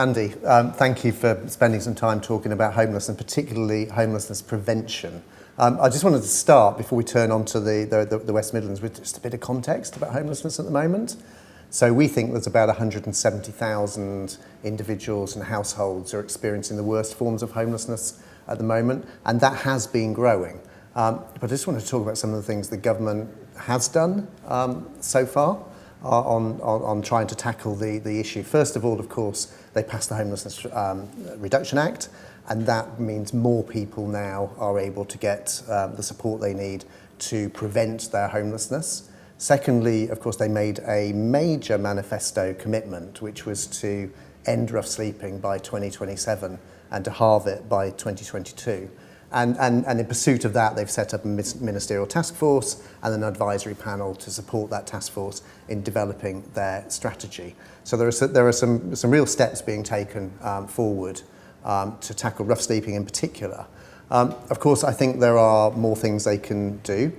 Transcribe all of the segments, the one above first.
Andy, thank you for spending some time talking about homelessness, and particularly homelessness prevention. I just wanted to start, before we turn on to the West Midlands, with just a bit of context about homelessness at the moment. So we think there's about 170,000 individuals and households are experiencing the worst forms of homelessness at the moment, and that has been growing. But I just wanted to talk about some of the things the government has done so far on trying to tackle the issue. First of all, of course, they passed the Homelessness Reduction Act, and that means more people now are able to get the support they need to prevent their homelessness. Secondly, of course, they made a major manifesto commitment, which was to end rough sleeping by 2027 and to halve it by 2022. And in pursuit of that, they've set up a ministerial task force and an advisory panel to support that task force in developing their strategy. So there are some real steps being taken forward to tackle rough sleeping in particular. Of course, I think there are more things they can do,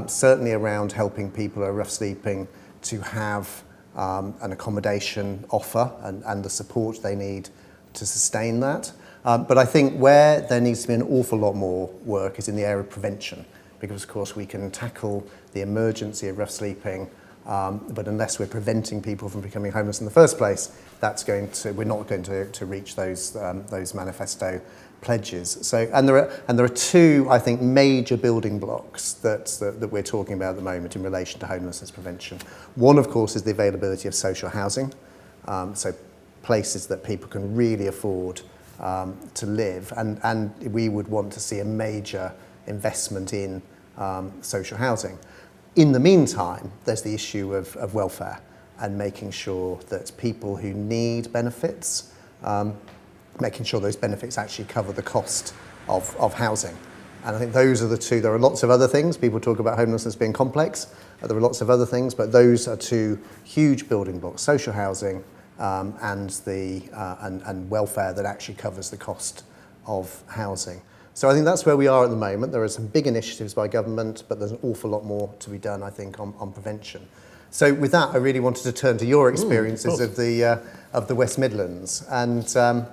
certainly around helping people who are rough sleeping to have an accommodation offer and the support they need to sustain that. But I think where there needs to be an awful lot more work is in the area of prevention, because of course we can tackle the emergency of rough sleeping, but unless we're preventing people from becoming homeless in the first place, we're not going to reach those manifesto pledges. So, and there are two, I think, major building blocks that we're talking about at the moment in relation to homelessness prevention. One, of course, is the availability of social housing, so places that people can really afford to live, and we would want to see a major investment in social housing. In the meantime, there's the issue of welfare and making sure that people who need benefits, making sure those benefits actually cover the cost of housing. And I think those are the two. There are lots of other things. People talk about homelessness being complex. There are lots of other things, but those are two huge building blocks: social housing and welfare that actually covers the cost of housing. So I think that's where we are at the moment. There are some big initiatives by government, but there's an awful lot more to be done, I think, on prevention. So with that, I really wanted to turn to your experiences of the West Midlands, and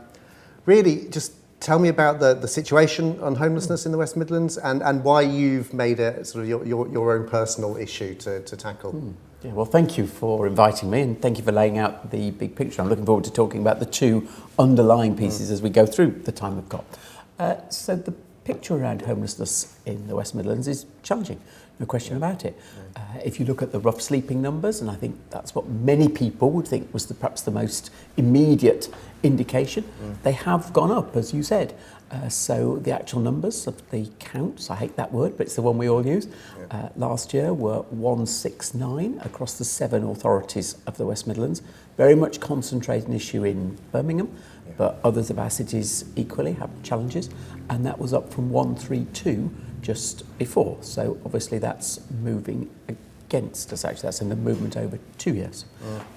really just tell me about the situation on homelessness in the West Midlands and why you've made it sort of your own personal issue to tackle. Yeah, well, thank you for inviting me, and thank you for laying out the big picture. I'm looking forward to talking about the two underlying pieces as we go through the time we've got. So the picture around homelessness in the West Midlands is challenging, no question about it. If you look at the rough sleeping numbers, and I think that's what many people would think was perhaps the most immediate indication, they have gone up, as you said. So the actual numbers of the counts, I hate that word, but it's the one we all use, last year were 169 across the 7 authorities of the West Midlands. Very much concentrated issue in Birmingham, but others of our cities equally have challenges, and that was up from 132 just before. So obviously that's moving against us, actually. That's in the movement over 2 years.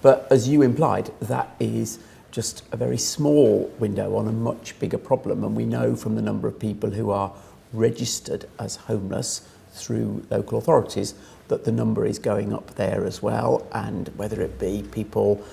But as you implied, that is just a very small window on a much bigger problem, and we know from the number of people who are registered as homeless through local authorities that the number is going up there as well, and whether it be people,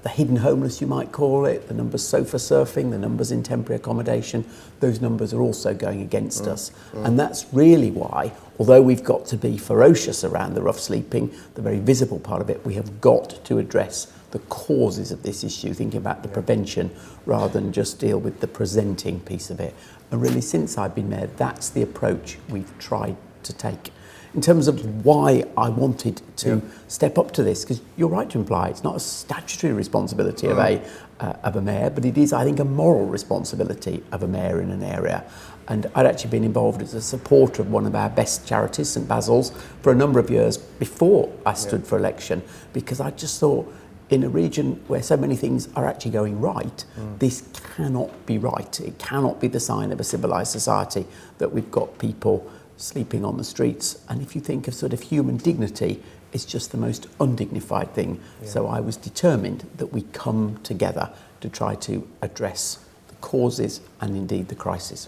the hidden homeless you might call it, the numbers sofa surfing, the numbers in temporary accommodation, those numbers are also going against us. And that's really why, although we've got to be ferocious around the rough sleeping, the very visible part of it, we have got to address the causes of this issue, thinking about the prevention rather than just deal with the presenting piece of it. And really, since I've been there, that's the approach we've tried to take. In terms of why I wanted to step up to this, because you're right to imply it's not a statutory responsibility of a mayor, but it is, I think, a moral responsibility of a mayor in an area. And I'd actually been involved as a supporter of one of our best charities, St Basil's, for a number of years before I stood for election, because I just thought, in a region where so many things are actually going right, this cannot be right. It cannot be the sign of a civilised society that we've got people sleeping on the streets. And if you think of sort of human dignity, it's just the most undignified thing. So I was determined that we come together to try to address the causes and indeed the crisis.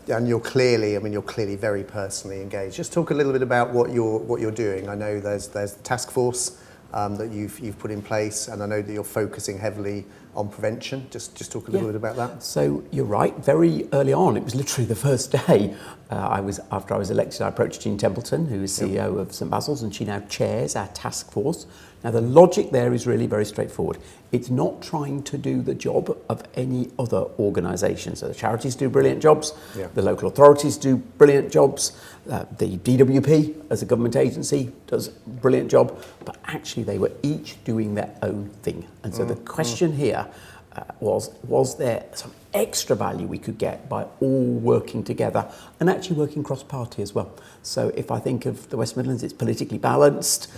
And you're clearly very personally engaged. Just talk a little bit about what you're doing. I know there's the task force that you've put in place, and I know that you're focusing heavily on prevention. Just talk a little bit about that. So you're right. Very early on, it was literally the first day. After I was elected, I approached Jean Templeton, who is CEO of St Basil's, and she now chairs our task force. Now the logic there is really very straightforward. It's not trying to do the job of any other organisation. So the charities do brilliant jobs, the local authorities do brilliant jobs, the DWP as a government agency does a brilliant job, but actually they were each doing their own thing. And so the question here was there some extra value we could get by all working together and actually working cross-party as well. So if I think of the West Midlands, it's politically balanced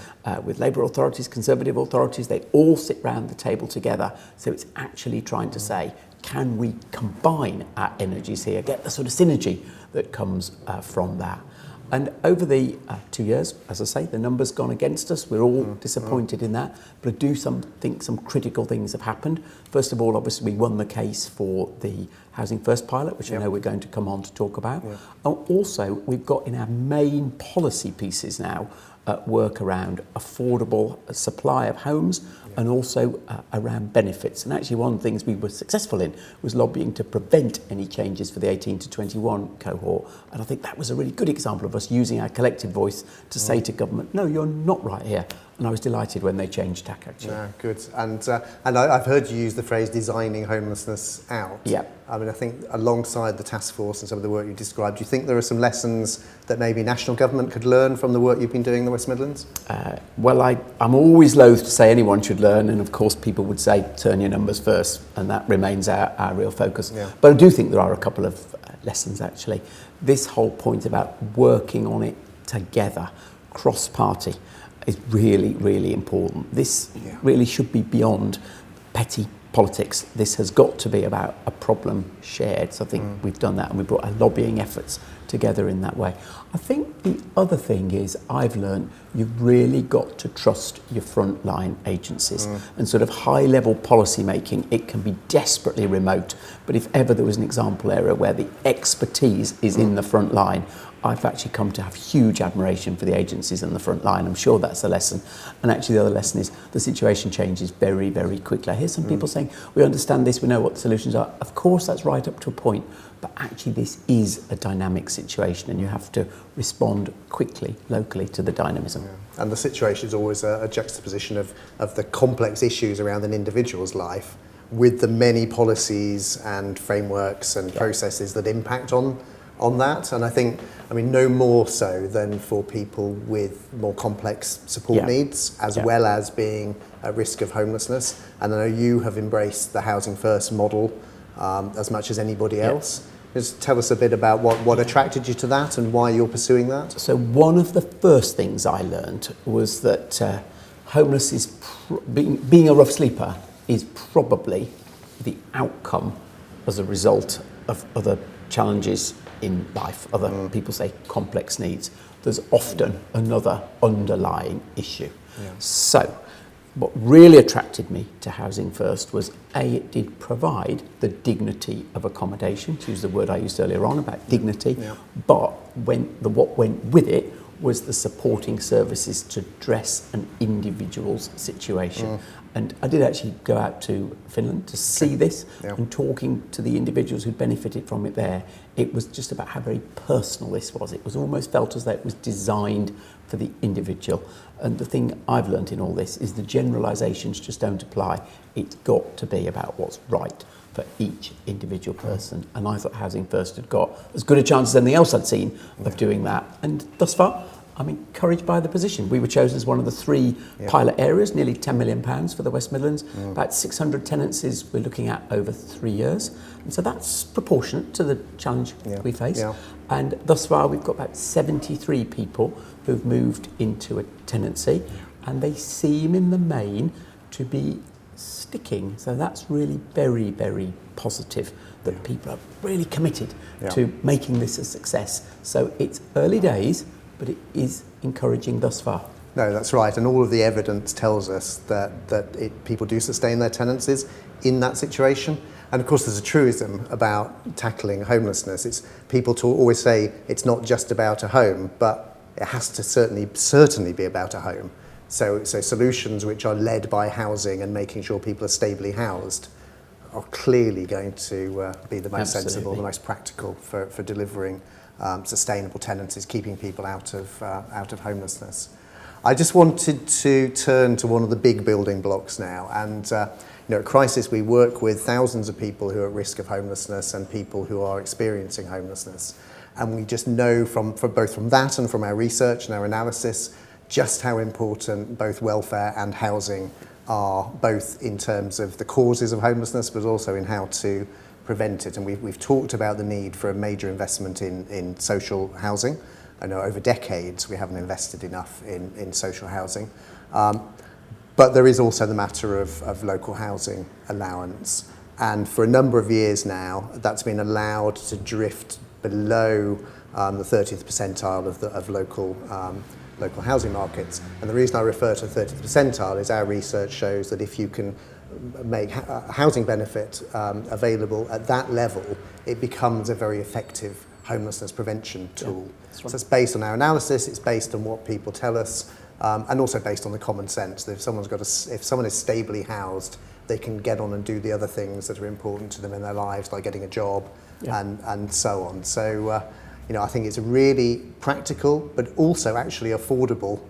with Labour authorities, Conservative authorities, they all sit round the table together. So it's actually trying to say, can we combine our energies here, get the sort of synergy that comes from that. And over the 2 years, as I say, the numbers gone against us. We're all disappointed in that. But I do think some critical things have happened. First of all, obviously, we won the case for the Housing First pilot, which I know we're going to come on to talk about. And also, we've got in our main policy pieces now work around affordable supply of homes and also around benefits. And actually one of the things we were successful in was lobbying to prevent any changes for the 18 to 21 cohort. And I think that was a really good example of us using our collective voice to say to government, no, you're not right here. And I was delighted when they changed tack, actually. Yeah, good. And I've heard you use the phrase designing homelessness out. Yeah. I mean, I think alongside the task force and some of the work you described, do you think there are some lessons that maybe national government could learn from the work you've been doing in the West Midlands? Well, I'm always loath to say anyone should learn, and of course people would say turn your numbers first, and that remains our real focus. Yeah. But I do think there are a couple of lessons, actually. This whole point about working on it together, cross-party, is really, really important. This really should be beyond petty politics. This has got to be about a problem shared. So I think we've done that, and we brought our lobbying efforts together in that way. I think the other thing is I've learned you've really got to trust your frontline agencies and sort of high-level policy making. It can be desperately remote, but if ever there was an example area where the expertise is in the front line, I've actually come to have huge admiration for the agencies in the front line. I'm sure that's a lesson. And actually the other lesson is the situation changes very, very quickly. I hear some people saying, we understand this, we know what the solutions are. Of course, that's right up to a point. But actually this is a dynamic situation and you have to respond quickly, locally, to the dynamism. Yeah. And the situation is always a juxtaposition of the complex issues around an individual's life with the many policies and frameworks and processes that impact on that. And I think, no more so than for people with more complex support needs, as well as being at risk of homelessness. And I know you have embraced the Housing First model as much as anybody else. Just tell us a bit about what attracted you to that and why you're pursuing that. So one of the first things I learned was that homeless is being a rough sleeper is probably the outcome as a result of other challenges in life, other people say complex needs. There's often another underlying issue. So what really attracted me to Housing First was it did provide the dignity of accommodation, to use the word I used earlier on about dignity, but what went with it was the supporting services to address an individual's situation. And I did actually go out to Finland to see this, and talking to the individuals who benefited from it there, it was just about how very personal this was. It was almost felt as though it was designed for the individual. And the thing I've learnt in all this is the generalisations just don't apply. It's got to be about what's right for each individual person. And I thought Housing First had got as good a chance as anything else I'd seen of doing that. And thus far, I'm encouraged by the position. We were chosen as one of the 3 pilot areas, nearly £10 million for the West Midlands, about 600 tenancies we're looking at over 3 years. And so that's proportionate to the challenge we face. And thus far, we've got about 73 people who've moved into a tenancy, and they seem in the main to be sticking. So that's really very, very positive that people are really committed to making this a success. So it's early days, but it is encouraging thus far. No, that's right. And all of the evidence tells us that people do sustain their tenancies in that situation. And of course, there's a truism about tackling homelessness. It's people always say it's not just about a home, but it has to certainly be about a home. So solutions which are led by housing and making sure people are stably housed are clearly going to be the most sensible, Absolutely. the most practical for delivering sustainable tenancies, keeping people out of homelessness. I just wanted to turn to one of the big building blocks now, and at Crisis we work with thousands of people who are at risk of homelessness and people who are experiencing homelessness, and we just know from both from that and from our research and our analysis just how important both welfare and housing are, both in terms of the causes of homelessness but also in how to prevent it. And we've talked about the need for a major investment in social housing. I know over decades we haven't invested enough in social housing. But there is also the matter of local housing allowance. And for a number of years now, that's been allowed to drift below the 30th percentile of local housing markets. And the reason I refer to the 30th percentile is our research shows that if you can make a housing benefit available at that level, it becomes a very effective homelessness prevention tool. That's right. So it's based on our analysis, it's based on what people tell us, and also based on the common sense that if someone is stably housed, they can get on and do the other things that are important to them in their lives, like getting a job and so on. So I think it's a really practical but also actually affordable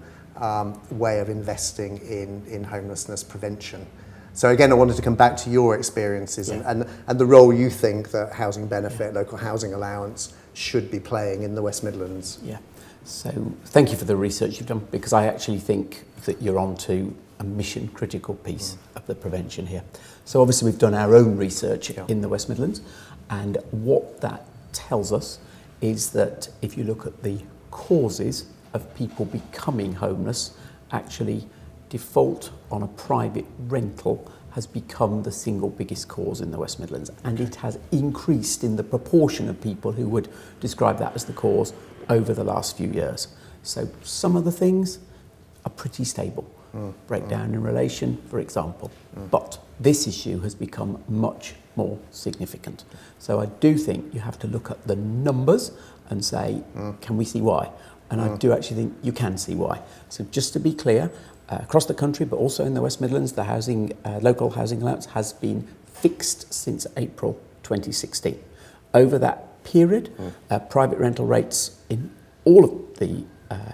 way of investing in homelessness prevention. So again, I wanted to come back to your experiences and the role you think that housing benefit, local housing allowance should be playing in the West Midlands. Yeah. So thank you for the research you've done, because I actually think that you're onto a mission critical piece of the prevention here. So obviously we've done our own research in the West Midlands, and what that tells us is that if you look at the causes of people becoming homeless, actually default on a private rental has become the single biggest cause in the West Midlands, and it has increased in the proportion of people who would describe that as the cause over the last few years. So some of the things are pretty stable. Breakdown in relation, for example. But this issue has become much more significant. So I do think you have to look at the numbers and say, can we see why? And I do actually think you can see why. So just to be clear, across the country, but also in the West Midlands, the local housing allowance has been fixed since April 2016. Over that period, private rental rates in all of the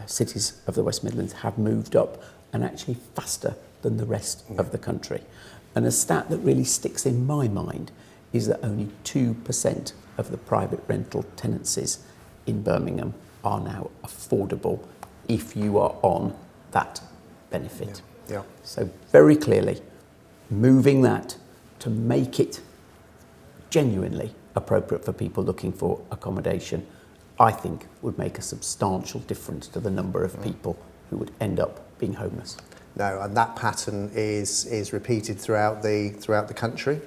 cities of the West Midlands have moved up, and actually faster than the rest of the country. And a stat that really sticks in my mind is that only 2% of the private rental tenancies in Birmingham are now affordable if you are on that benefit. Yeah. So very clearly, moving that to make it genuinely appropriate for people looking for accommodation, I think would make a substantial difference to the number of people who would end up being homeless. No, and that pattern is repeated throughout the country,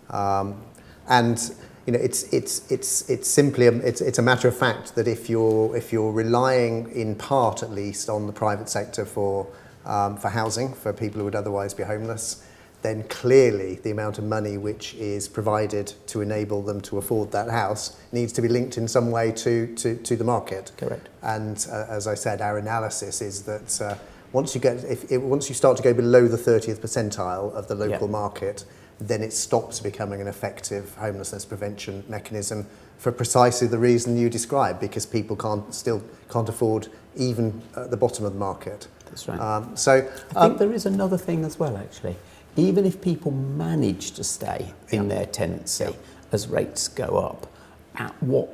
and it's simply it's a matter of fact that if you're relying in part at least on the private sector for housing for people who would otherwise be homeless, then clearly the amount of money which is provided to enable them to afford that house needs to be linked in some way to the market. Correct. And as I said, our analysis is that once you start to go below the 30th percentile of the local market, then it stops becoming an effective homelessness prevention mechanism for precisely the reason you described, because people can't afford even at the bottom of the market. That's right. I think there is another thing as well, actually. Even if people manage to stay in their tenancy as rates go up, at what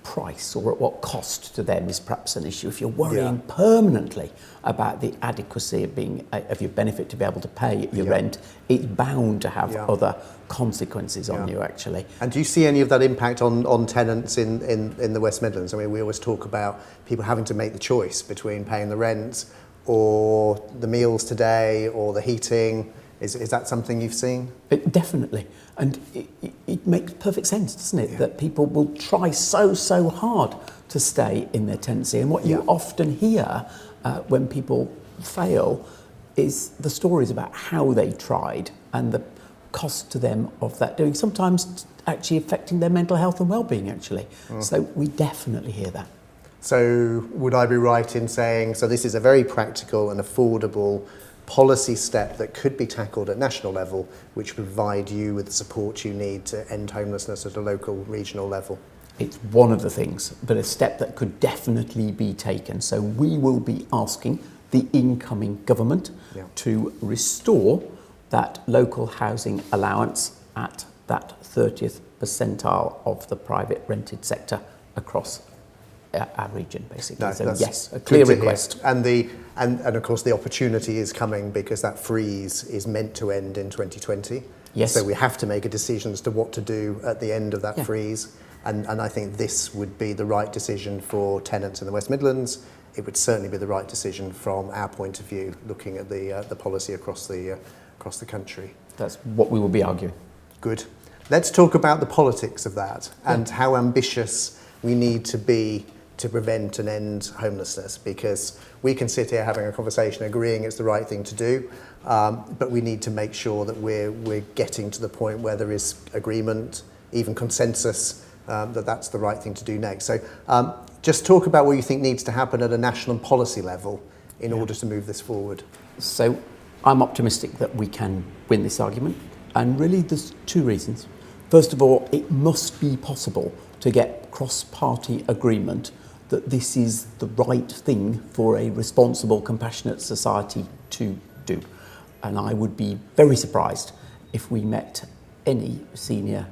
price or at what cost to them is perhaps an issue. If you're worrying permanently about the adequacy of your benefit to be able to pay your rent, it's bound to have other consequences on you, actually. And do you see any of that impact on tenants in the West Midlands? I mean, we always talk about people having to make the choice between paying the rent or the meals today or the heating. Is that something you've seen? Definitely. And it makes perfect sense, doesn't it? That people will try so hard to stay in their tenancy. And what you often hear when people fail is the stories about how they tried and the cost to them of that doing, sometimes actually affecting their mental health and well-being, actually. So we definitely hear that. So would I be right in saying, so this is a very practical and affordable policy step that could be tackled at national level, which would provide you with the support you need to end homelessness at a local, regional level? It's one of the things, but a step that could definitely be taken. So we will be asking the incoming government to restore that local housing allowance at that 30th percentile of the private rented sector across our region, basically. No, so yes, a clear request. And of course the opportunity is coming because that freeze is meant to end in 2020. Yes. So we have to make a decision as to what to do at the end of that freeze. And I think this would be the right decision for tenants in the West Midlands. It would certainly be the right decision from our point of view, looking at the policy across the country. That's what we will be arguing. Good. Let's talk about the politics of that and how ambitious we need to be to prevent and end homelessness, because we can sit here having a conversation agreeing it's the right thing to do, but we need to make sure that we're getting to the point where there is agreement, even consensus, that that's the right thing to do next. So just talk about what you think needs to happen at a national and policy level in order to move this forward. So I'm optimistic that we can win this argument, and really there's two reasons. First of all, it must be possible to get cross-party agreement that this is the right thing for a responsible, compassionate society to do. And I would be very surprised if we met any senior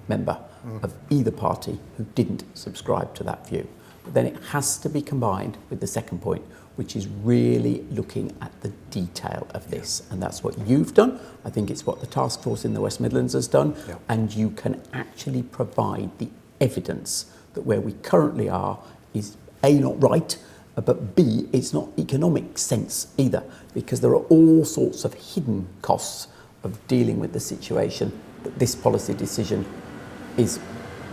member of either party who didn't subscribe to that view. But then it has to be combined with the second point, which is really looking at the detail of this. And that's what you've done. I think it's what the task force in the West Midlands has done. Yeah. And you can actually provide the evidence that where we currently are is A, not right, but B, it's not economic sense either, because there are all sorts of hidden costs of dealing with the situation that this policy decision is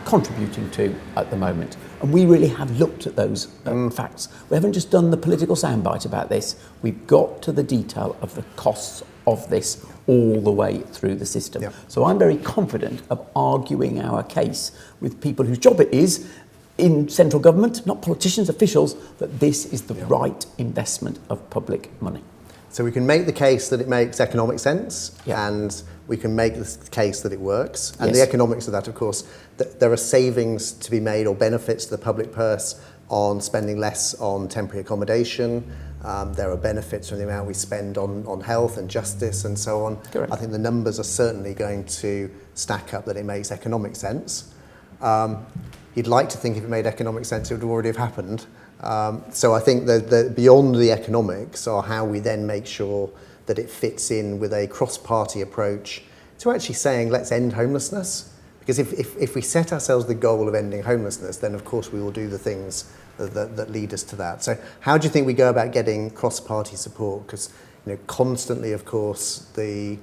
contributing to at the moment. And we really have looked at those facts. We haven't just done the political soundbite about this. We've got to the detail of the costs of this all the way through the system. Yeah. So I'm very confident of arguing our case with people whose job it is in central government, not politicians, officials, that this is the right investment of public money. So we can make the case that it makes economic sense, and we can make the case that it works. And the economics of that, of course, there are savings to be made or benefits to the public purse on spending less on temporary accommodation. There are benefits from the amount we spend on health and justice and so on. Correct. I think the numbers are certainly going to stack up that it makes economic sense. You'd like to think if it made economic sense, it would already have happened. So I think that beyond the economics are how we then make sure that it fits in with a cross-party approach to actually saying, let's end homelessness. Because if we set ourselves the goal of ending homelessness, then of course we will do the things that lead us to that. So how do you think we go about getting cross-party support? Because constantly, of course, the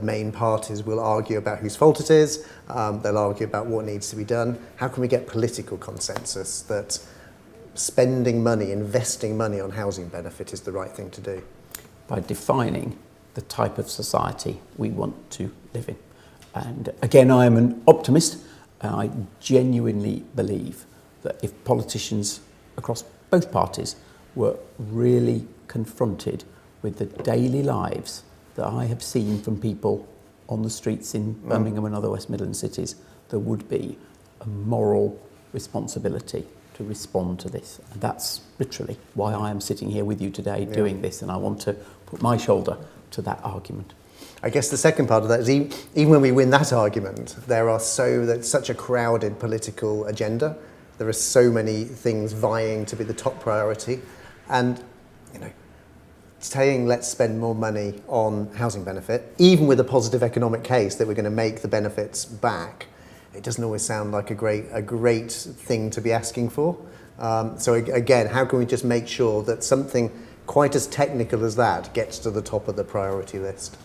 main parties will argue about whose fault it is. They'll argue about what needs to be done. How can we get political consensus that spending money, investing money on housing benefit is the right thing to do? By defining the type of society we want to live in. And again, I am an optimist, and I genuinely believe that if politicians across both parties were really confronted with the daily lives that I have seen from people on the streets in Birmingham and other West Midlands cities, there would be a moral responsibility to respond to this. And that's literally why I am sitting here with you today doing this, and I want to put my shoulder to that argument. I guess the second part of that is even when we win that argument, there's such a crowded political agenda. There are so many things vying to be the top priority. And, saying let's spend more money on housing benefit, even with a positive economic case that we're going to make the benefits back, it doesn't always sound like a great thing to be asking for. So again, how can we just make sure that something quite as technical as that gets to the top of the priority list?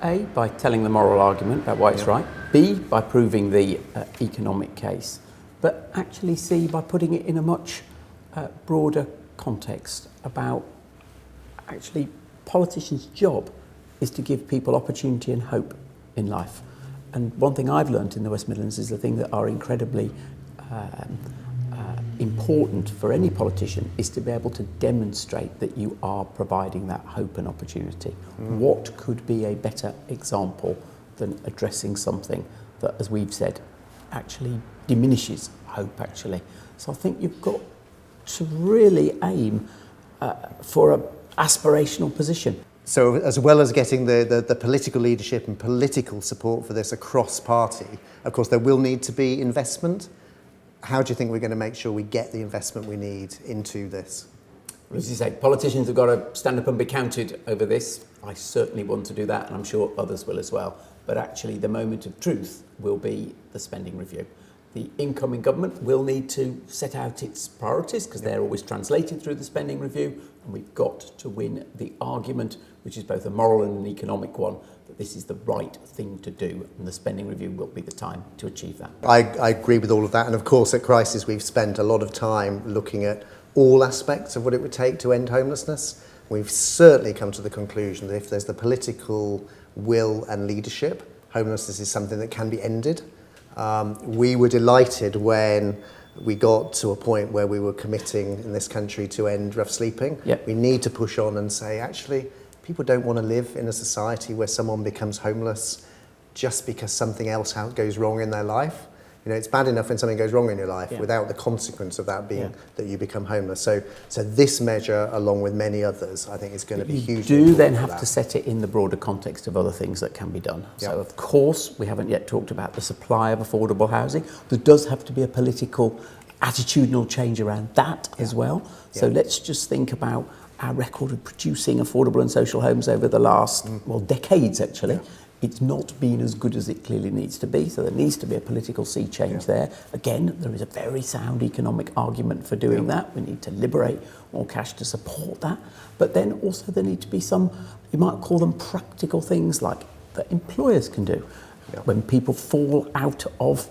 A, by telling the moral argument about why it's right. B, by proving the economic case. But actually C, by putting it in a much broader context about actually politicians' job is to give people opportunity and hope in life. And one thing I've learned in the West Midlands is the thing that are incredibly important for any politician is to be able to demonstrate that you are providing that hope and opportunity. What could be a better example than addressing something that, as we've said, actually diminishes hope, actually? So I think you've got to really aim for an aspirational position. So as well as getting the political leadership and political support for this across party, of course there will need to be investment. How do you think we're going to make sure we get the investment we need into this? Well, as you say, politicians have got to stand up and be counted over this. I certainly want to do that, and I'm sure others will as well. But actually the moment of truth will be the spending review. The incoming government will need to set out its priorities, because they're always translated through the spending review, and we've got to win the argument, which is both a moral and an economic one, that this is the right thing to do, and the spending review will be the time to achieve that. I agree with all of that, and of course at Crisis we've spent a lot of time looking at all aspects of what it would take to end homelessness. We've certainly come to the conclusion that if there's the political will and leadership, homelessness is something that can be ended. We were delighted when we got to a point where we were committing in this country to end rough sleeping. Yep. We need to push on and say, actually, people don't want to live in a society where someone becomes homeless just because something else goes wrong in their life. You know, it's bad enough when something goes wrong in your life without the consequence of that being that you become homeless. So this measure, along with many others, I think is going to be huge. You do then have to set it in the broader context of other things that can be done. Yep. So, of course, we haven't yet talked about the supply of affordable housing. There does have to be a political, attitudinal change around that as well. So let's just think about our record of producing affordable and social homes over the last, decades actually. It's not been as good as it clearly needs to be, so there needs to be a political sea change there. Again, there is a very sound economic argument for doing that. We need to liberate more cash to support that. But then also there need to be some, you might call them practical things like that employers can do. When people fall out of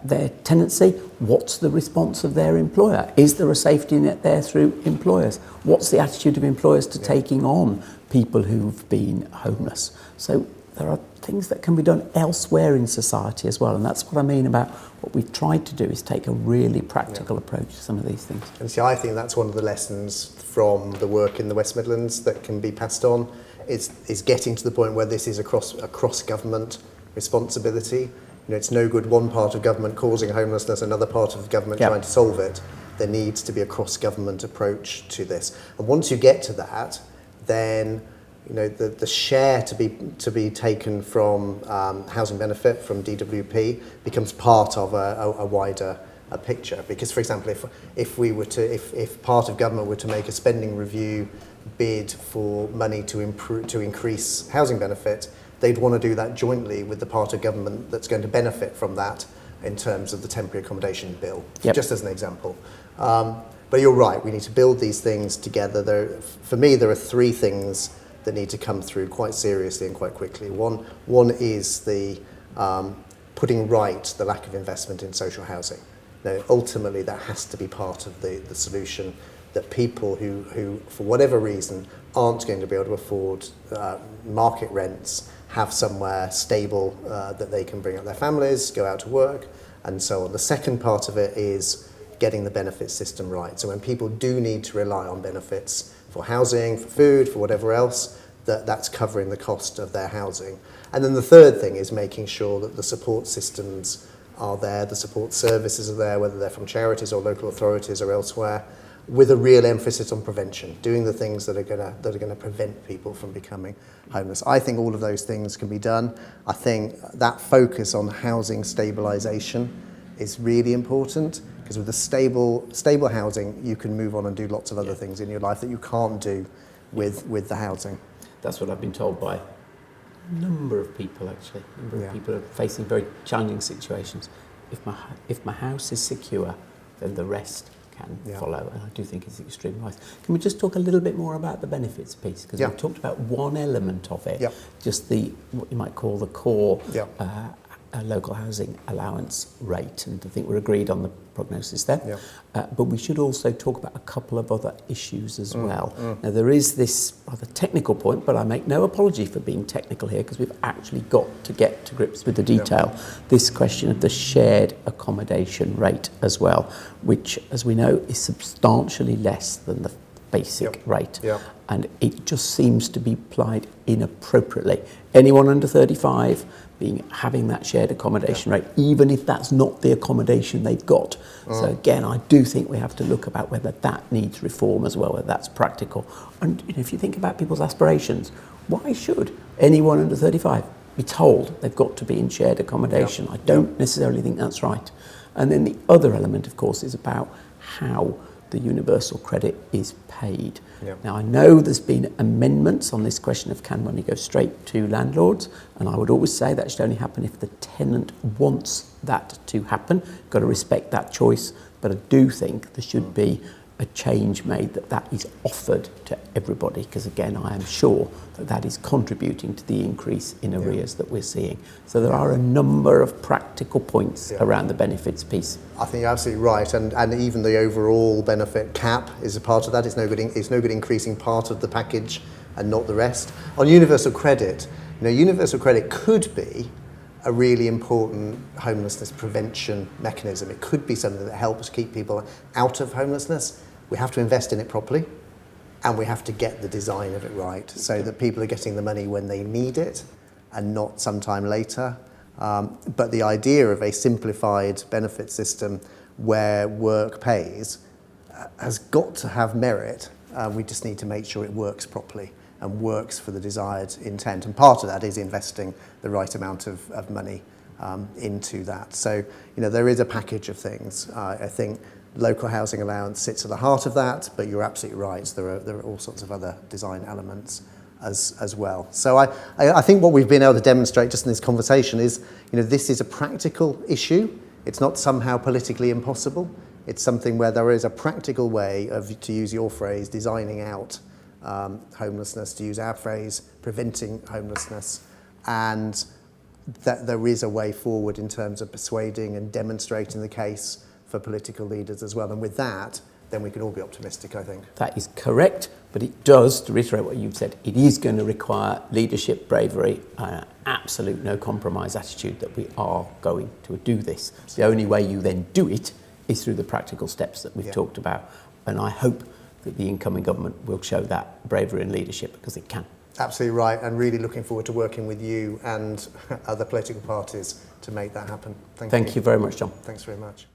their tenancy, what's the response of their employer? Is there a safety net there through employers? What's the attitude of employers to taking on people who've been homeless? So there are things that can be done elsewhere in society as well, and that's what I mean about what we've tried to do is take a really practical approach to some of these things. And see, I think that's one of the lessons from the work in the West Midlands that can be passed on, is getting to the point where this is a cross-government responsibility. You know, it's no good one part of government causing homelessness, another part of government trying to solve it. There needs to be a cross-government approach to this. And once you get to that, then you know the share to be taken from housing benefit from DWP becomes part of a wider picture. Because, for example, if part of government were to make a spending review bid for money to increase housing benefit, they'd want to do that jointly with the part of government that's going to benefit from that in terms of the temporary accommodation bill, just as an example. But you're right, we need to build these things together. For me, there are three things that need to come through quite seriously and quite quickly. One is the putting right the lack of investment in social housing. Now, ultimately, that has to be part of the solution, that people who, for whatever reason, aren't going to be able to afford market rents have somewhere stable that they can bring up their families, go out to work, and so on. The second part of it is getting the benefits system right. So when people do need to rely on benefits for housing, for food, for whatever else, that's covering the cost of their housing. And then the third thing is making sure that the support systems are there, the support services are there, whether they're from charities or local authorities or elsewhere, with a real emphasis on prevention, doing the things that are going to prevent people from becoming homeless. I think all of those things can be done. I think that focus on housing stabilisation is really important, because with the stable housing, you can move on and do lots of other things in your life that you can't do with the housing. That's what I've been told by a number of people, actually. A number of people are facing very challenging situations. If my house is secure, then the rest can follow, and I do think it's extremely wise. Can we just talk a little bit more about the benefits piece? Because we've talked about one element of it, just what you might call the core local housing allowance rate, and I think we're agreed on the prognosis there. Yeah. But we should also talk about a couple of other issues as well. Now, there is this rather technical point, but I make no apology for being technical here because we've actually got to get to grips with the detail. Yeah. This question of the shared accommodation rate as well, which, as we know, is substantially less than the basic rate. Yep. And it just seems to be applied inappropriately. Anyone under 35 having that shared accommodation rate, even if that's not the accommodation they've got. So again, I do think we have to look about whether that needs reform as well, whether that's practical. And if you think about people's aspirations, why should anyone under 35 be told they've got to be in shared accommodation? I don't necessarily think that's right. And then the other element, of course, is about how the universal credit is paid. Yep. Now, I know there's been amendments on this question of can money go straight to landlords, and I would always say that should only happen if the tenant wants that to happen. Got to respect that choice, but I do think there should be a change made that is offered to everybody, because again, I am sure that is contributing to the increase in arrears that we're seeing. So there are a number of practical points around the benefits piece. I think you're absolutely right, and even the overall benefit cap is a part of that. It's no good increasing part of the package and not the rest. On universal credit, universal credit could be a really important homelessness prevention mechanism. It could be something that helps keep people out of homelessness. We have to invest in it properly, and we have to get the design of it right so that people are getting the money when they need it and not sometime later. But the idea of a simplified benefit system where work pays has got to have merit. We just need to make sure it works properly and works for the desired intent. And part of that is investing the right amount of money into that. So, there is a package of things. I think local housing allowance sits at the heart of that, but you're absolutely right. There are all sorts of other design elements as well. So I think what we've been able to demonstrate just in this conversation is, this is a practical issue. It's not somehow politically impossible. It's something where there is a practical way of, to use your phrase, designing out homelessness, to use our phrase, preventing homelessness, and that there is a way forward in terms of persuading and demonstrating the case for political leaders as well. And with that, then we can all be optimistic, I think. That is correct, but it does, to reiterate what you've said, it is going to require leadership, bravery, and an absolute no compromise attitude that we are going to do this. The only way you then do it is through the practical steps that we've talked about. And I hope that the incoming government will show that bravery and leadership, because it can. Absolutely right, and really looking forward to working with you and other political parties to make that happen. Thank you. Thank you very much, John. Thanks very much.